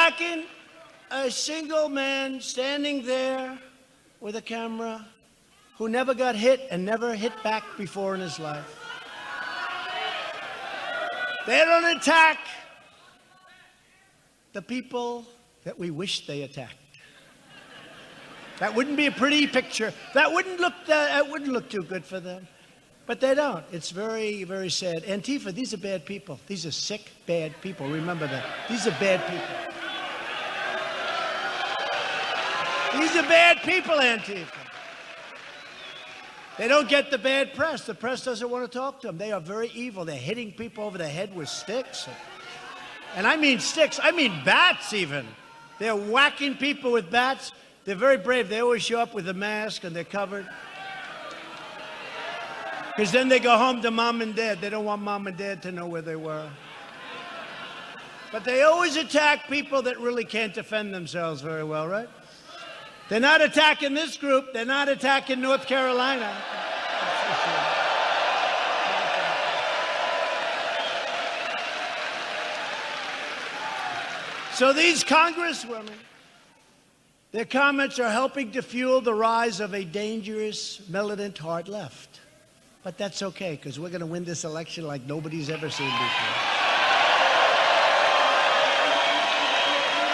attacking a single man standing there with a camera who never got hit and never hit back before in his life. They don't attack the people that we wish they attacked. That wouldn't be a pretty picture. That wouldn't look too good for them. But they don't. It's very, very sad. Antifa, these are bad people. These are sick, bad people. Remember that. These are bad people. These are bad people, Antifa. They don't get the bad press. The press doesn't want to talk to them. They are very evil. They're hitting people over the head with sticks. And I mean sticks. I mean bats even. They're whacking people with bats. They're very brave. They always show up with a mask and they're covered. Because then they go home to mom and dad. They don't want mom and dad to know where they were. But they always attack people that really can't defend themselves very well, right? They're not attacking this group. They're not attacking North Carolina. So these congresswomen, their comments are helping to fuel the rise of a dangerous, militant hard left. But that's okay, because we're going to win this election like nobody's ever seen before.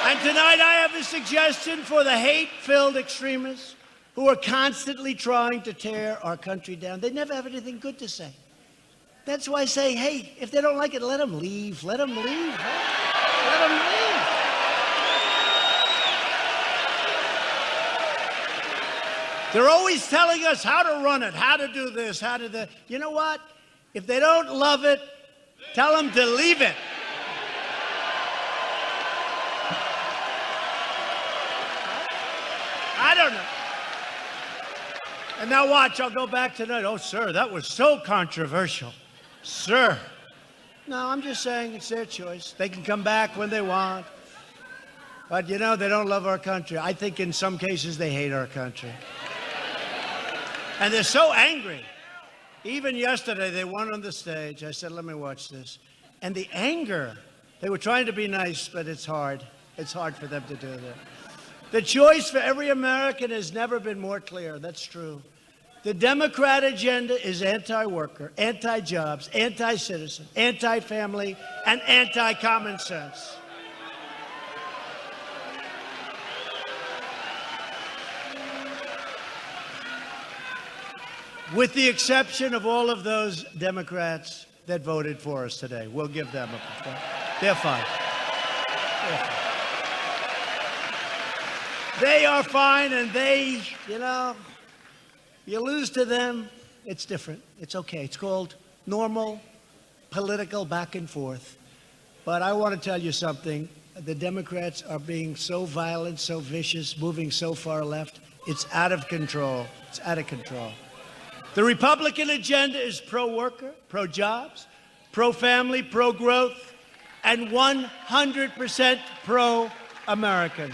And tonight I have a suggestion for the hate-filled extremists who are constantly trying to tear our country down. They never have anything good to say. That's why I say, hey, if they don't like it, let them leave. Let them leave. Let them leave. They're always telling us how to run it, how to do this, how to do. You know what? If they don't love it, tell them to leave it. I don't know. And now watch, I'll go back tonight. Oh, sir, that was so controversial. Sir. No, I'm just saying it's their choice. They can come back when they want. But, you know, they don't love our country. I think in some cases they hate our country. And they're so angry. Even yesterday, they went on the stage. I said, let me watch this. And the anger, they were trying to be nice, but it's hard. It's hard for them to do that. The choice for every American has never been more clear. That's true. The Democrat agenda is anti-worker, anti-jobs, anti-citizen, anti-family, and anti-common sense. With the exception of all of those Democrats that voted for us today. We'll give them a point. They're fine. They're fine. They are fine, and they, you know, you lose to them, it's different. It's okay. It's called normal political back and forth. But I want to tell you something. The Democrats are being so violent, so vicious, moving so far left. It's out of control. It's out of control. The Republican agenda is pro-worker, pro-jobs, pro-family, pro-growth, and 100% pro-American.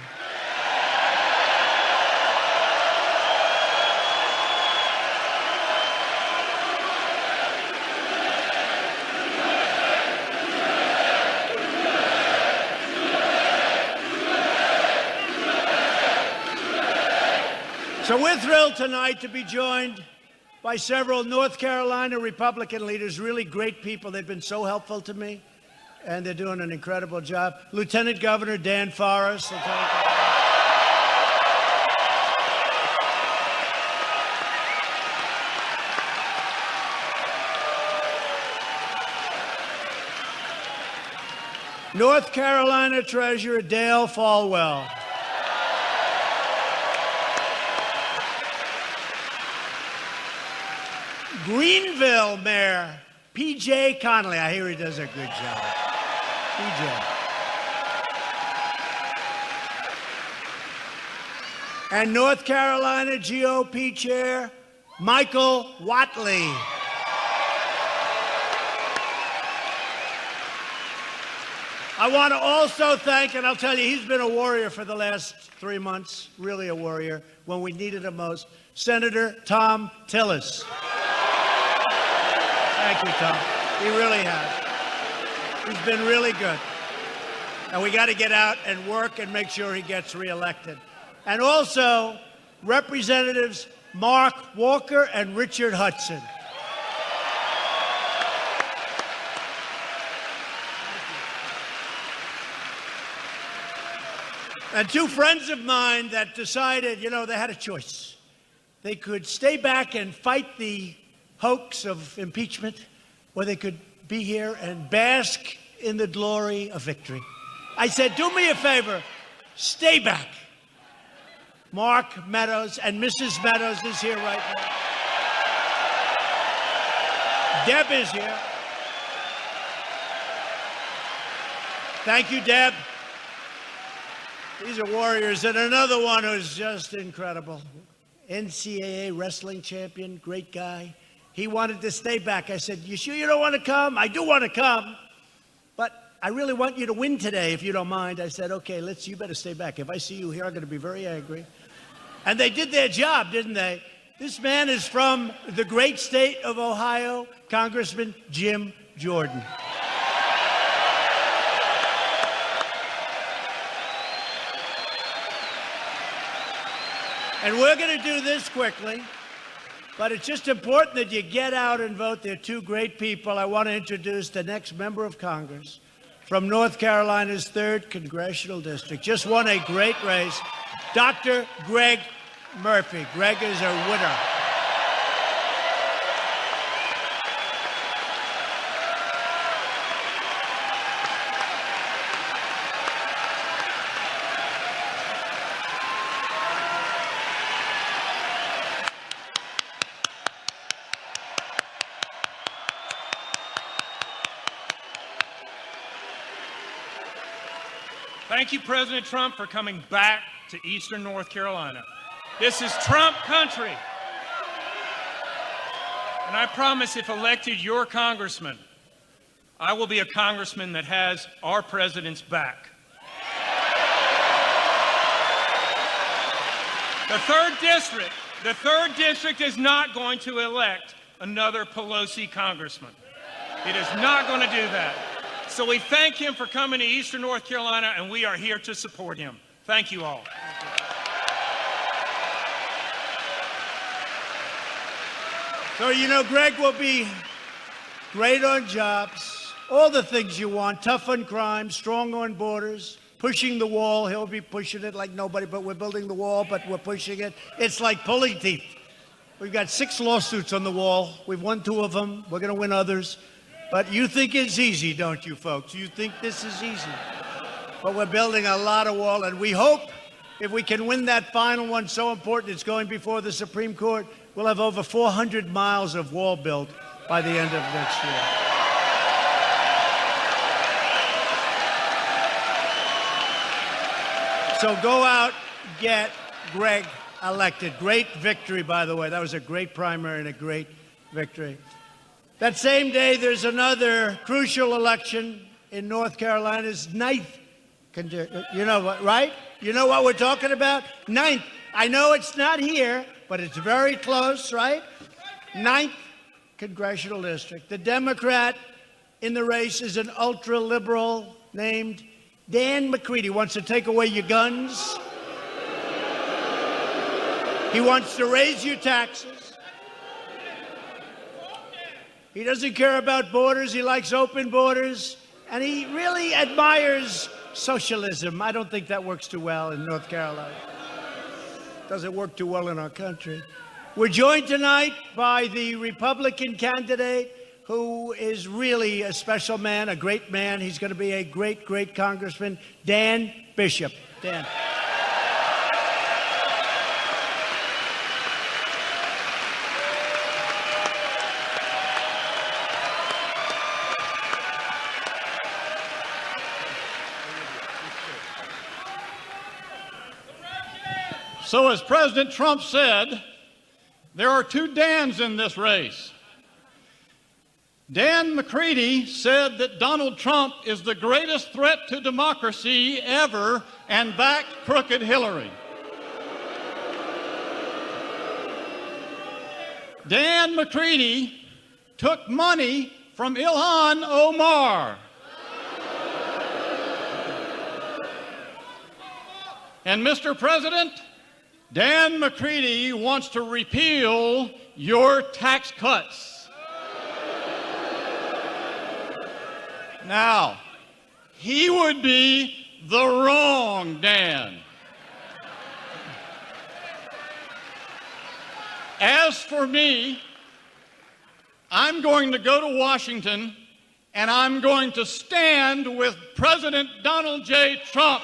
So we're thrilled tonight to be joined by several North Carolina Republican leaders, really great people. They've been so helpful to me, and they're doing an incredible job. Lieutenant Governor Dan Forest. North Carolina Treasurer Dale Folwell. Greenville Mayor P.J. Connolly. I hear he does a good job. P.J. And North Carolina GOP Chair Michael Whatley. I want to also thank, and I'll tell you, he's been a warrior for the last 3 months, really a warrior, when we needed him most, Senator Tom Tillis. Thank you, Tom. He really has. He's been really good. And we got to get out and work and make sure he gets reelected. And also, Representatives Mark Walker and Richard Hudson. And two friends of mine that decided, you know, they had a choice. They could stay back and fight the hoax of impeachment, or they could be here and bask in the glory of victory. I said, do me a favor, stay back. Mark Meadows and Mrs. Meadows is here right now. Deb is here. Thank you, Deb. These are warriors. And another one who's just incredible. NCAA wrestling champion, great guy. He wanted to stay back. I said, you sure you don't want to come? I do want to come, but I really want you to win today, if you don't mind. I said, okay, you better stay back. If I see you here, I'm going to be very angry. And they did their job, didn't they? This man is from the great state of Ohio, Congressman Jim Jordan. And we're going to do this quickly, but it's just important that you get out and vote. They're two great people. I want to introduce the next member of Congress from North Carolina's 3rd Congressional District. Just won a great race, Dr. Greg Murphy. Greg is a winner. Thank you, President Trump, for coming back to Eastern North Carolina. This is Trump country. And I promise if elected your congressman, I will be a congressman that has our president's back. The third district is not going to elect another Pelosi congressman. It is not going to do that. So we thank him for coming to Eastern North Carolina, and we are here to support him. Thank you all. So, you know, Greg will be great on jobs, all the things you want, tough on crime, strong on borders, pushing the wall. He'll be pushing it like nobody, but we're building the wall, but we're pushing it. It's like pulling teeth. We've got 6 lawsuits on the wall. We've won 2 of them. We're going to win others. But you think it's easy, don't you, folks? You think this is easy. But we're building a lot of wall, and we hope if we can win that final one, so important, it's going before the Supreme Court, we'll have over 400 miles of wall built by the end of next year. So go out, get Greg elected. Great victory, by the way. That was a great primary and a great victory. That same day, there's another crucial election in North Carolina's 9th. You know what, right? You know what we're talking about? 9th. I know it's not here, but it's very close, right? 9th Congressional District. The Democrat in the race is an ultra-liberal named Dan McCready. Wants to take away your guns. He wants to raise your taxes. He doesn't care about borders. He likes open borders. And he really admires socialism. I don't think that works too well in North Carolina. Doesn't work too well in our country. We're joined tonight by the Republican candidate who is really a special man, a great man. He's going to be a great, great congressman, Dan Bishop. Dan. So as President Trump said, there are 2 Dans in this race. Dan McCready said that Donald Trump is the greatest threat to democracy ever and backed crooked Hillary. Dan McCready took money from Ilhan Omar. And Mr. President, Dan McCready wants to repeal your tax cuts. Now, he would be the wrong Dan. As for me, I'm going to go to Washington and I'm going to stand with President Donald J. Trump.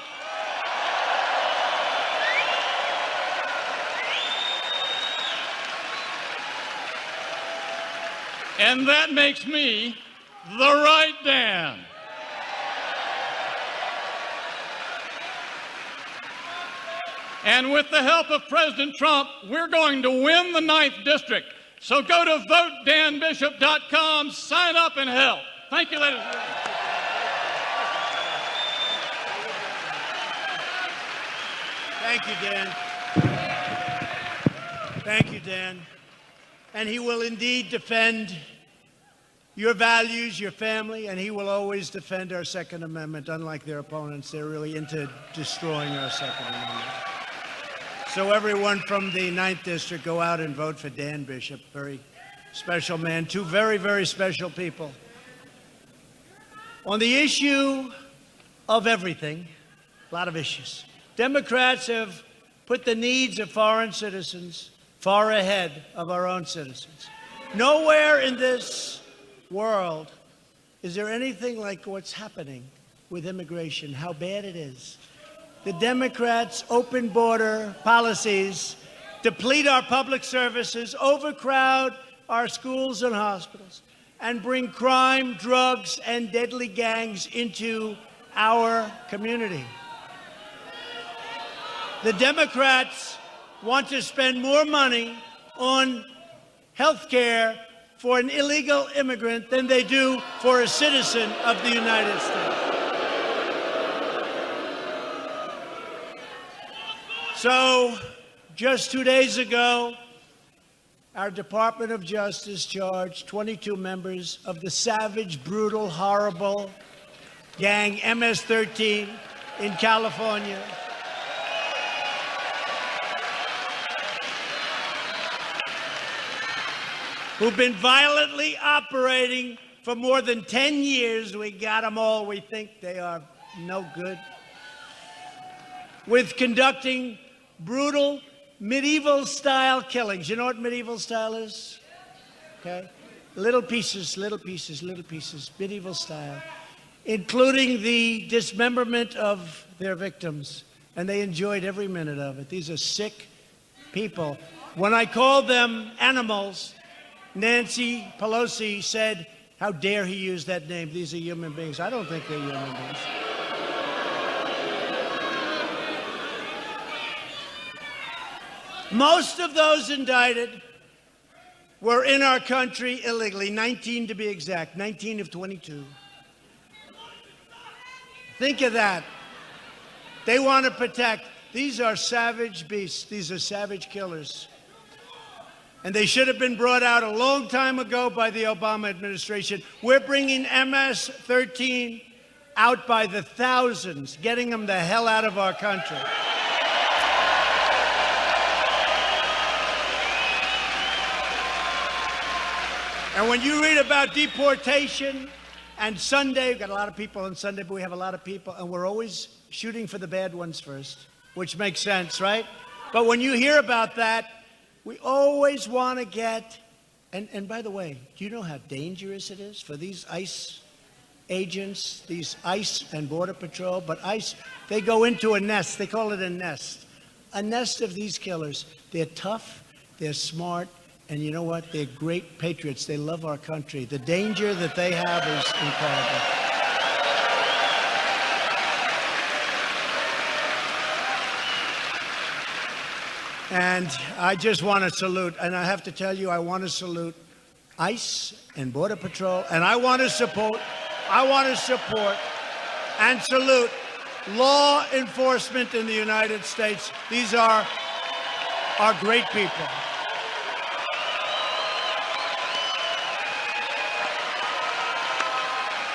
And that makes me the right Dan. And with the help of President Trump, we're going to win the 9th District. So go to votedanbishop.com, sign up and help. Thank you, ladies and gentlemen. Thank you, Dan. Thank you, Dan. And he will indeed defend your values, your family, and he will always defend our Second Amendment. Unlike their opponents, they're really into destroying our Second Amendment. So everyone from the 9th District, go out and vote for Dan Bishop. Very special man. Two very, very special people. On the issue of everything, a lot of issues, Democrats have put the needs of foreign citizens far ahead of our own citizens. Nowhere in this world is there anything like what's happening with immigration, how bad it is. The Democrats' open border policies deplete our public services, overcrowd our schools and hospitals, and bring crime, drugs, and deadly gangs into our community. The Democrats want to spend more money on health care for an illegal immigrant than they do for a citizen of the United States. So, just 2 days ago, our Department of Justice charged 22 members of the savage, brutal, horrible gang MS-13 in California. Who've been violently operating for more than 10 years. We got them all. We think they are no good. With conducting brutal medieval-style killings. You know what medieval style is? Okay? Little pieces, little pieces, little pieces, medieval style, including the dismemberment of their victims. And they enjoyed every minute of it. These are sick people. When I called them animals, Nancy Pelosi said, "How dare he use that name? These are human beings." I don't think they're human beings. Most of those indicted were in our country illegally, 19 to be exact, 19 of 22. Think of that. They want to protect. These are savage beasts. These are savage killers. And they should have been brought out a long time ago by the Obama administration. We're bringing MS-13 out by the thousands, getting them the hell out of our country. And when you read about deportation and Sunday, we've got a lot of people on Sunday, but we have a lot of people, and we're always shooting for the bad ones first, which makes sense, right? But when you hear about that, we always want to get, and by the way, do you know how dangerous it is for these ICE agents, these ICE and Border Patrol, but ICE, they go into a nest, they call it a nest of these killers. They're tough, they're smart, and you know what? They're great patriots. They love our country. The danger that they have is incredible. And I just want to salute, and I have to tell you, I want to salute ICE and Border Patrol, and I want to support and salute law enforcement in the United States. These are great people.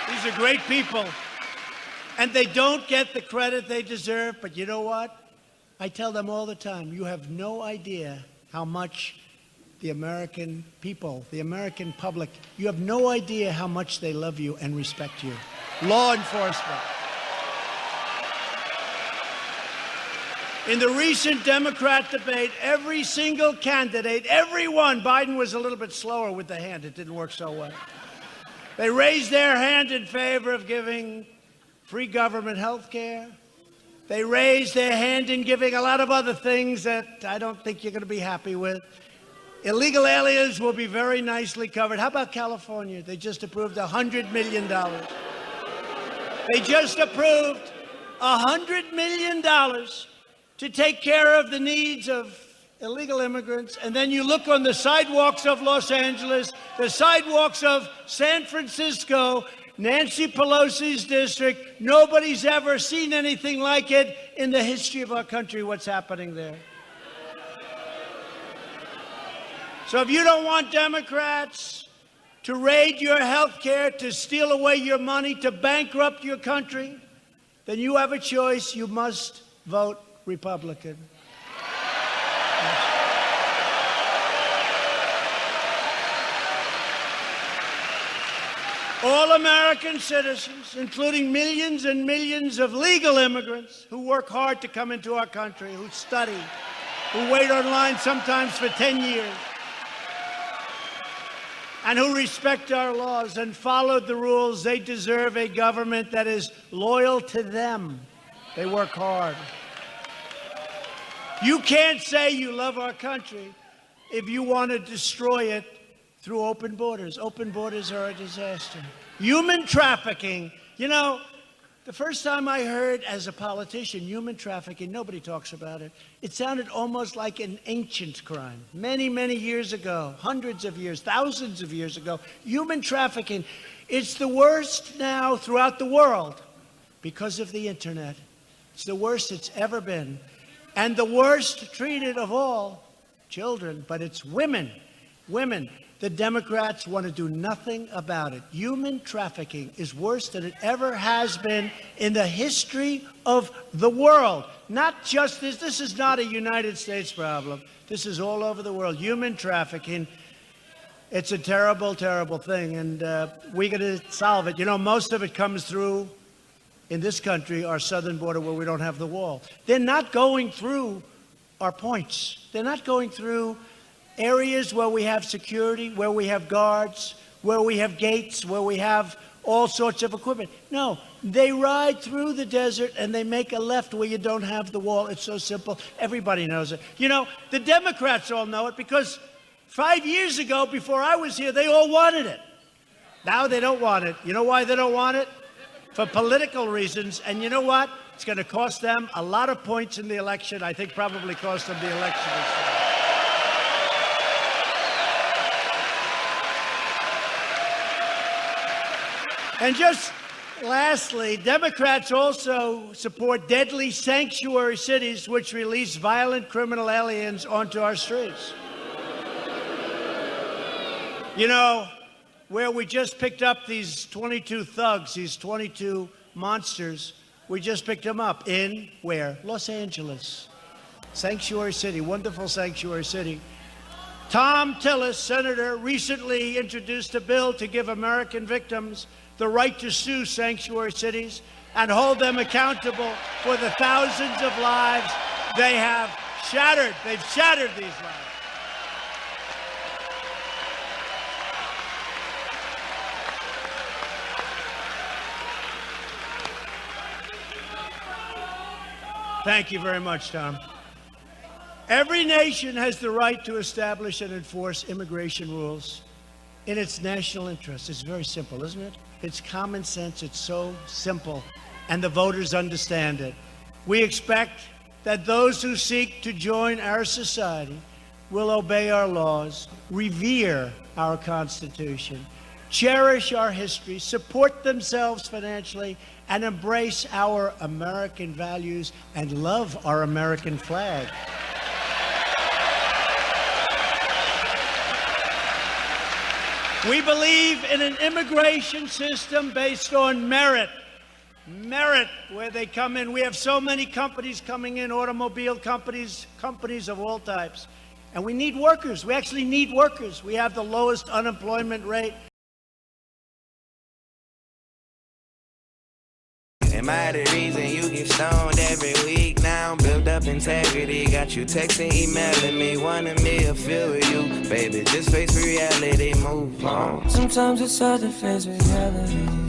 These are great people, and they don't get the credit they deserve, but you know what? I tell them all the time, you have no idea how much the American people, the American public, you have no idea how much they love you and respect you. Law enforcement. In the recent Democrat debate, every single candidate, everyone, Biden was a little bit slower with the hand. It didn't work so well. They raised their hand in favor of giving free government health care. They raised their hand in giving a lot of other things that I don't think you're going to be happy with. Illegal aliens will be very nicely covered. How about California? They just approved $100 million. They just approved $100 million to take care of the needs of illegal immigrants. And then you look on the sidewalks of Los Angeles, the sidewalks of San Francisco, Nancy Pelosi's district. Nobody's ever seen anything like it in the history of our country, what's happening there. So if you don't want Democrats to raid your health care, to steal away your money, to bankrupt your country, then you have a choice. You must vote Republican. All American citizens, including millions and millions of legal immigrants who work hard to come into our country, who study, who wait online sometimes for 10 years, and who respect our laws and followed the rules, they deserve a government that is loyal to them. They work hard. You can't say you love our country if you want to destroy it through open borders. Open borders are a disaster. Human trafficking. You know, the first time I heard as a politician human trafficking, nobody talks about it. It sounded almost like an ancient crime. Many, many years ago, hundreds of years, thousands of years ago, human trafficking. It's the worst now throughout the world because of the internet. It's the worst it's ever been. And the worst treated of all, children, but it's women. Women. The Democrats want to do nothing about it. Human trafficking is worse than it ever has been in the history of the world. Not just this. This is not a United States problem. This is all over the world. Human trafficking. It's a terrible, terrible thing, and we're going to solve it. You know, most of it comes through, in this country, our southern border where we don't have the wall. They're not going through our points. They're not going through areas where we have security, where we have guards, where we have gates, where we have all sorts of equipment. No, they ride through the desert and they make a left where you don't have the wall. It's so simple. Everybody knows it. You know, the Democrats all know it because 5 years ago, before I was here, they all wanted it. Now they don't want it. You know why they don't want it? For political reasons. And you know what? It's going to cost them a lot of points in the election. I think probably cost them the election. And just lastly, Democrats also support deadly sanctuary cities which release violent criminal aliens onto our streets. You know, where we just picked up these 22 thugs, these 22 monsters, we just picked them up in where? Los Angeles. Sanctuary city, wonderful sanctuary city. Tom Tillis, senator, recently introduced a bill to give American victims the right to sue sanctuary cities and hold them accountable for the thousands of lives they have shattered. They've shattered these lives. Thank you very much, Tom. Every nation has the right to establish and enforce immigration rules in its national interest. It's very simple, isn't it? It's common sense. It's so simple. And the voters understand it. We expect that those who seek to join our society will obey our laws, revere our Constitution, cherish our history, support themselves financially, and embrace our American values and love our American flag. We believe in an immigration system based on merit, merit where they come in. We have so many companies coming in, automobile companies, companies of all types. And we need workers. We actually need workers. We have the lowest unemployment rate. Am I the reason you get stoned every week now? Build up integrity, got you texting, emailing me, wanting me to feel with you. Baby, just face reality, move on. Sometimes it's hard to face reality.